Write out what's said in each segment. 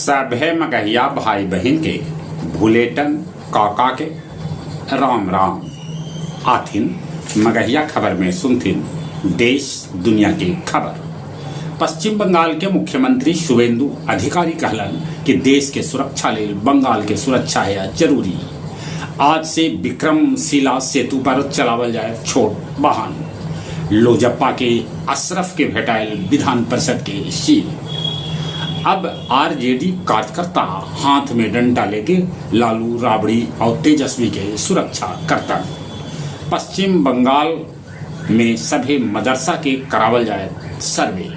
सभे मगहिया भाई बहन के भूलेटन काका के राम राम आथिन मगहिया खबर में सुनथिन देश दुनिया की खबर। पश्चिम बंगाल के मुख्यमंत्री शुभेंदु अधिकारी कहलन कि देश के सुरक्षा लेल बंगाल के सुरक्षा है जरूरी। आज से विक्रमशिला सेतु पर चलावल जाए छोट वाहन। लोजप्पा के अशरफ के भेटायल विधान परिषद के सील। अब आरजेडी कार्यकर्ता हाथ में डंडा लेके लालू राबड़ी और तेजस्वी के सुरक्षा करता। पश्चिम बंगाल में सभी मदरसा के करावल जाए सर्वे।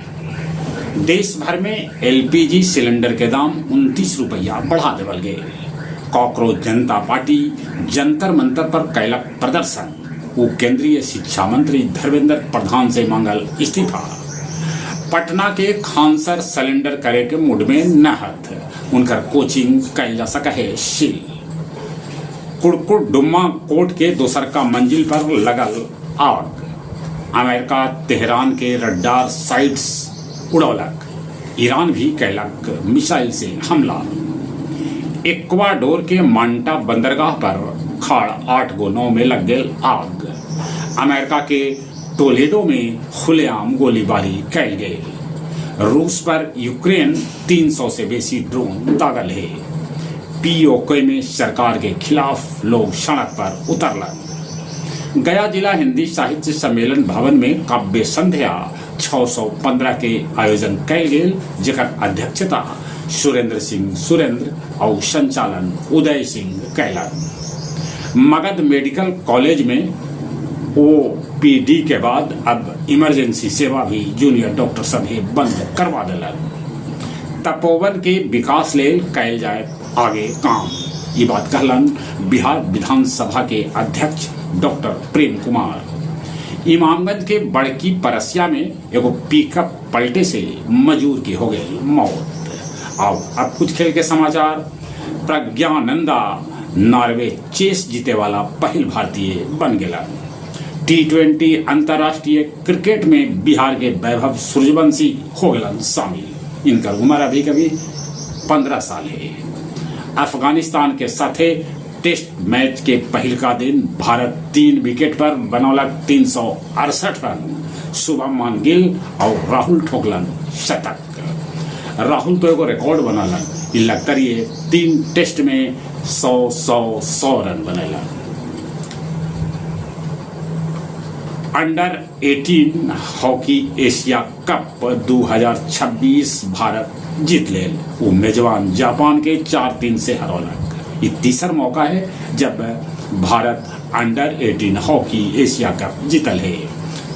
देश भर में एलपीजी सिलेंडर के दाम 29 रुपया बढ़ा देवल गए। कॉकरोच जनता पार्टी जंतर मंतर पर कैलक प्रदर्शन। वो केंद्रीय शिक्षा मंत्री धर्मेंद्र प्रधान से मांगल इस्तीफा। पटना के खानसर सिलेंडर करे के मूड में नहत उनकर कोचिंग कैल जा सका है शील। कुड़कुड़ डुम्मा कोर्ट के दोसर का मंजिल पर लगल आग। अमेरिका तेहरान के रडार साइट्स उड़ौलक। ईरान भी कैलक मिसाइल से हमला। इक्वाडोर के मांटा बंदरगाह पर खाड़ 8 गो नाव में लग गई आग। अमेरिका के टोलेडो में खुलेआम गोलीबारी कैल गई। रूस पर यूक्रेन 300 से बेसी ड्रोन दागल है। पीओके में सरकार के खिलाफ लोग सड़क पर उतरलन। गया जिला हिंदी साहित्य सम्मेलन भवन में काव्य संध्या 615 के आयोजन कैल गेल, जेकर अध्यक्षता सुरेंद्र सिंह सुरेंद्र और संचालन उदय सिंह कैलन। मगध मेडिकल कॉलेज में ओपीडी के बाद अब इमरजेंसी सेवा भी जूनियर डॉक्टर सभी बंद करवा दिलन। तपोवन के विकास लेल कैल जाए आगे काम। ये बात कहलन बिहार विधानसभा के अध्यक्ष डॉक्टर प्रेम कुमार। इमामगंज के बड़की परसिया में एगो पिकअप पलटे से मजूर की हो गई मौत। आओ अब कुछ खेल के समाचार। प्रज्ञानंदा नॉर्वे चेस जीते वाला पहल भारतीय बन गया। T20 अंतर्राष्ट्रीय क्रिकेट में बिहार के वैभव सूर्यवंशी हो गए शामिल। इनका उम्र अभी कभी 15 साल है। अफगानिस्तान के साथे टेस्ट मैच के पहल का दिन भारत 3 विकेट पर बनौलक 368 रन। शुभमन गिल और राहुल ठोकलन शतक। राहुल तो एगो रिकॉर्ड बनालन। इ लगतरिए 3 टेस्ट में 100 रन बनेला। Under 18 hockey Asia cup 2026 Bharat जीत लेल। वो मेजबान जापान के 4-3 से हरौलक। ये तीसरा मौका है जब Bharat under 18 hockey Asia cup जीतल है।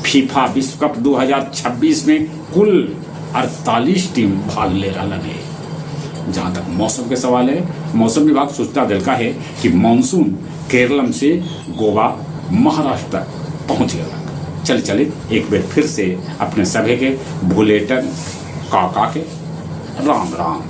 फीफा विश्व कप 2026 में कुल 48 टीम भाग ले रहा है। जहां तक मौसम के सवाल है, मौसम विभाग सूचना दिलका है कि मानसून केरलम से गोवा महाराष्ट्र तक पहुंच गया। चले एक बार फिर से अपने सभी के भूलेटन काका के राम राम।